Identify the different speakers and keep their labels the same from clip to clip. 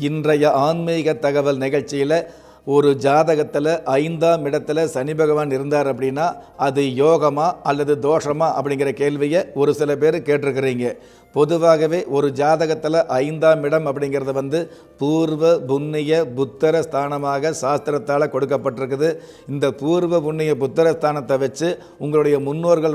Speaker 1: இன்றைய ஆன்மீக தகவல் நிகழ்ச்சியில் ஒரு ஜாதகத்தில் 5ஆம் இடத்துல சனி பகவான் இருந்தார் அப்படின்னா அது யோகமா அல்லது தோஷமா அப்படிங்கிற கேள்வியை ஒரு சில பேர் கேட்டிருக்கிறீங்க. பொதுவாகவே ஒரு ஜாதகத்தில் 5ஆம் இடம் அப்படிங்கிறது பூர்வ புண்ணிய புத்தர ஸ்தானமாக சாஸ்திரத்தால் கொடுக்கப்பட்டிருக்குது. இந்த பூர்வ புண்ணிய புத்தர ஸ்தானத்தை வச்சு உங்களுடைய முன்னோர்கள்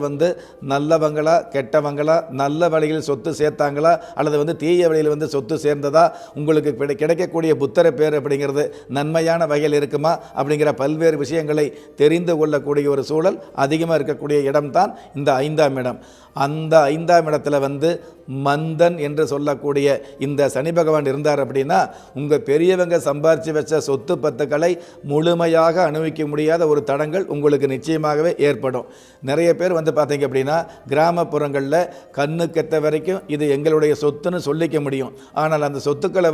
Speaker 1: நல்லவங்களா கெட்டவங்களா, நல்ல வழியில் சொத்து சேர்த்தாங்களா அல்லது தீய வழியில் சொத்து சேர்ந்ததா, உங்களுக்கு கிடைக்கக்கூடிய புத்தர பேர் அப்படிங்கிறது நன்மையான வகையில் இருக்குமா அப்படிங்கிற பல்வேறு விஷயங்களை தெரிந்து கொள்ளக்கூடிய ஒரு சூழல் அதிகமாக இருக்கக்கூடிய இடம்தான் இந்த 5ஆம் இடம். அந்த 5ஆம் இடத்துல மந்தன் என்று சொல்லக்கூடிய இந்த சனி பகவான் இருந்தார் அப்படின்னா உங்கள் பெரியவங்க சம்பாரித்து வச்ச சொத்து பத்துக்களை முழுமையாக அனுபவிக்க முடியாத ஒரு தடங்கள் உங்களுக்கு நிச்சயமாகவே ஏற்படும். நிறைய பேர் பார்த்தீங்க அப்படின்னா கிராமப்புறங்களில் கண்ணுக்கெத்த வரைக்கும் இது எங்களுடைய சொத்துன்னு சொல்லிக்க முடியும். ஆனால் அந்த சொத்துக்களை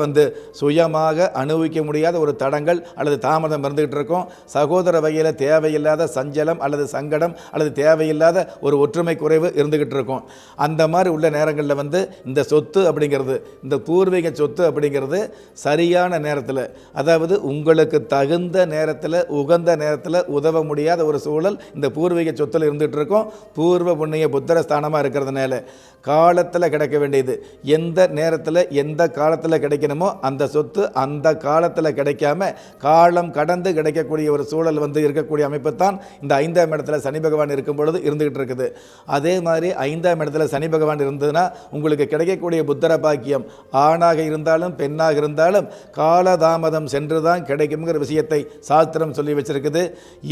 Speaker 1: சுயமாக அனுபவிக்க முடியாத ஒரு தடங்கள் அல்லது தாமதம் இருந்துகிட்டு இருக்கும். சகோதர வகையில் தேவையில்லாத சஞ்சலம் அல்லது சங்கடம் அல்லது தேவையில்லாத ஒரு ஒற்றுமை குறைவு இருந்துகிட்டு இருக்கும். அந்த மாதிரி உள்ள நேரங்களில் இந்த சொத்து அப்படிங்கிறது, இந்த பூர்வீக சொத்து அப்படிங்கிறது சரியான நேரத்தில், அதாவது உங்களுக்கு தகுந்த நேரத்தில் உகந்த நேரத்தில் உதவ முடியாத ஒரு சூழல் இந்த பூர்வீக சொத்தில் இருந்துகிட்டு இருக்கும். பூர்வ புண்ணிய புத்தர ஸ்தானமாக இருக்கிறதுனால காலத்தில் கிடைக்க வேண்டியது எந்த நேரத்தில் எந்த காலத்தில் கிடைக்கணுமோ அந்த சொத்து அந்த காலத்தில் கிடைக்காம காலம் கடந்து கிடைக்கக்கூடிய ஒரு சூழல் இருக்கக்கூடிய அமைப்பு தான் இந்த 5ஆம் இடத்துல சனி பகவான் இருக்கும் பொழுது இருந்துகிட்டு இருக்குது. அதே மாதிரி 5ஆம் இடத்துல சனி பகவான் இருந்ததுன்னா உங்களுக்கு கிடைக்கக்கூடிய புத்தர பாக்கியம் ஆணாக இருந்தாலும் பெண்ணாக இருந்தாலும் காலதாமதம் சென்றுதான் கிடைக்கும்ங்கிற விஷயத்தை சாஸ்திரம் சொல்லி வச்சிருக்குது.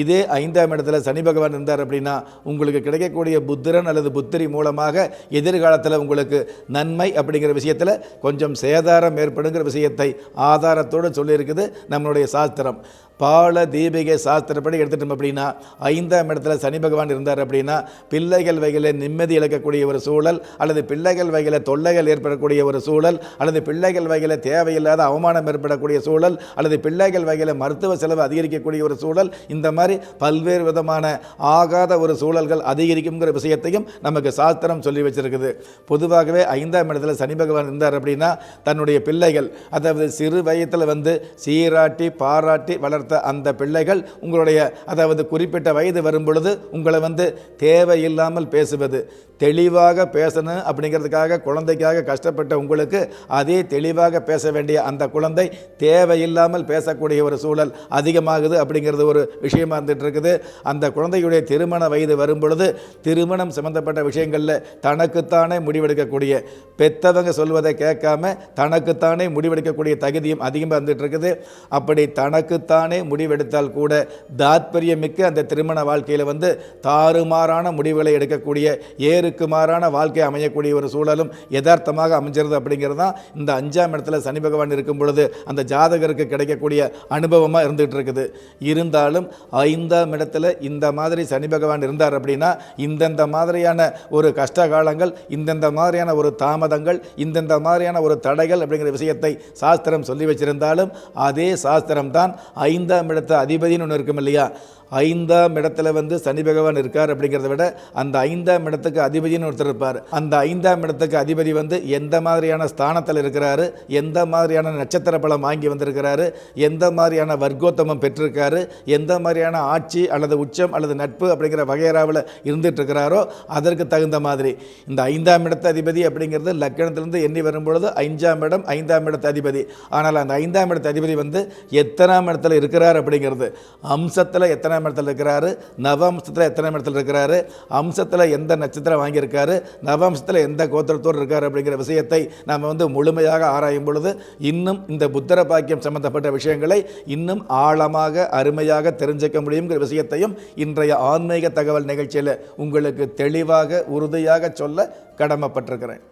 Speaker 1: இதே 5ஆம் இடத்துல சனி பகவான் இருந்தார் அப்படின்னா உங்களுக்கு கிடைக்கக்கூடிய புத்திரன் அல்லது புத்திரி மூலமாக எதிர்காலத்தில் உங்களுக்கு நன்மை அப்படிங்கிற விஷயத்தில் கொஞ்சம் சேதாரம் ஏற்படுங்கிற விஷயத்தை ஆதாரத்தோடு சொல்லியிருக்குது நம்மளுடைய சாஸ்திரம். பால தீபிகை சாஸ்திரப்படி எடுத்துட்டோம் அப்படின்னா 5ஆம் இடத்துல சனி பகவான் இருந்தார் அப்படின்னா பிள்ளைகள் வகையில் நிம்மதி இழக்கக்கூடிய ஒரு சூழல் அல்லது பிள்ளைகள் வகையில் தொல்லைகள் ஏற்படக்கூடிய ஒரு சூழல் அல்லது பிள்ளைகள் வகையில் தேவையில்லாத அவமானம் ஏற்படக்கூடிய சூழல் அல்லது பிள்ளைகள் வகையில் மருத்துவ செலவு அதிகரிக்கக்கூடிய ஒரு சூழல், இந்த மாதிரி பல்வேறு விதமான ஆகாத ஒரு சூழல்கள் அதிகரிக்குங்கிற விஷயத்தையும் நமக்கு சாஸ்திரம் சொல்லி வச்சிருக்குது. பொதுவாகவே 5ஆம் இடத்துல சனி பகவான் இருந்தார் அப்படின்னா தன்னுடைய பிள்ளைகள், அதாவது சிறு வயதில் சீராட்டி பாராட்டி வளர்த்த அந்த பிள்ளைகள் உங்களுடைய, அதாவது குறிப்பிட்ட வயது வரும் பொழுது உங்களை தேவையில்லாமல் பேசுவது, தெளிவாக பேசணும் அப்படிங்கிறதுக்காக குழந்தைக்காக கஷ்டப்பட்ட உங்களுக்கு அதே தெளிவாக பேச வேண்டிய அந்த குழந்தை தேவையில்லாமல் பேசக்கூடிய ஒரு சூழல் அதிகமாகுது அப்படிங்கிறது ஒரு விஷயமா இருந்துட்டு இருக்குது. அந்த குழந்தையுடைய திருமண வயது வரும் பொழுது திருமணம் சம்பந்தப்பட்ட விஷயங்களில் தனக்குத்தானே முடிவெடுக்கக்கூடிய, பெத்தவங்க சொல்வதை கேட்காம தனக்குத்தானே முடிவெடுக்கக்கூடிய தகுதியும் அதிகமாக இருந்துட்டு இருக்குது. அப்படி தனக்குத்தானே முடிவெடுத்தால் கூட தாத்பரியமிக்க அந்த திருமண வாழ்க்கையில் தாறுமாறான முடிவுகளை எடுக்கக்கூடிய ஏருக்கு மாறான வாழ்க்கை அமையக்கூடிய ஒரு சூழலும் யதார்த்தமாக அமைஞ்சிருது அப்படிங்கிறது தான் இந்த 5ஆம் இடத்துல சனி பகவான் இருக்கும் பொழுது அந்த ஜாதகருக்கு கிடைக்கக்கூடிய அனுபவமாக இருந்துகிட்டு இருக்குது. இருந்தாலும் 5ஆம் இடத்துல இந்த மாதிரி சனி பகவான் இருந்தார் அப்படின்னா இந்தந்த மாதிரியான ஒரு கஷ்ட காலங்கள், இந்தந்த மாதிரியான ஒரு தாமதங்கள், இந்தந்த மாதிரியான ஒரு தடைகள் அப்படிங்கிற விஷயத்தை சாஸ்திரம் சொல்லி வச்சிருந்தாலும் அதே சாஸ்திரம் தான் 5ஆம் இடத்து அதிபதினு ஒன்று இருக்கும் இல்லையா, 5ஆம் இடத்துல சனி பகவான் இருக்கார் அப்படிங்கிறத விட அந்த 5ஆம் இடத்துக்கு அதிபதினு ஒருத்தர் இருப்பார். அந்த 5ஆம் இடத்துக்கு அதிபதி எந்த மாதிரியான ஸ்தானத்தில் இருக்கிறாரு, எந்த மாதிரியான நட்சத்திர பலம் வாங்கி வந்திருக்கிறாரு, எந்த மாதிரியான வர்க்கோத்தமம் பெற்றிருக்காரு, எந்த மாதிரியான ஆட்சி அல்லது உச்சம் அல்லது நட்பு அப்படிங்கிற வகையறாவில் இருந்துட்டு இருக்கிறாரோ அதற்கு தகுந்த மாதிரி இந்த 5ஆம் இடத்து அதிபதி அப்படிங்கிறது லக்கணத்திலிருந்து எண்ணி வரும்பொழுது 5ஆம் இடம் 5ஆம் இடத்து அதிபதி. ஆனால் அந்த 5ஆம் இடத்து அதிபதி எத்தனாம் இடத்துல இருக்கிறார் அப்படிங்கிறது, அம்சத்தில் எத்தனாம் இடத்துல இருக்கிறாரு, நவம்சத்தில் எத்தனாம் இடத்துல இருக்கிறாரு, அம்சத்தில் எந்த நட்சத்திரம் வாங்கியிருக்காரு, நவம்சத்தில் எந்த கோத்திரத்தோடு இருக்காரு அப்படிங்கிற விஷயத்தை நாம் முழுமையாக ஆராயும் பொழுது இன்னும் இந்த புத்தர பாக்கியம் சம்பந்தப்பட்ட விஷயங்களை இன்னும் ஆழமாக அருமையாக தெரிஞ்சிக்க முடியுங்கிற விஷயத்தையும் இன்றைய ஆன்மீக தகவல் நிகழ்ச்சியில் உங்களுக்கு தெளிவாக உறுதியாக சொல்ல கடமைப்பட்டிருக்கிறேன்.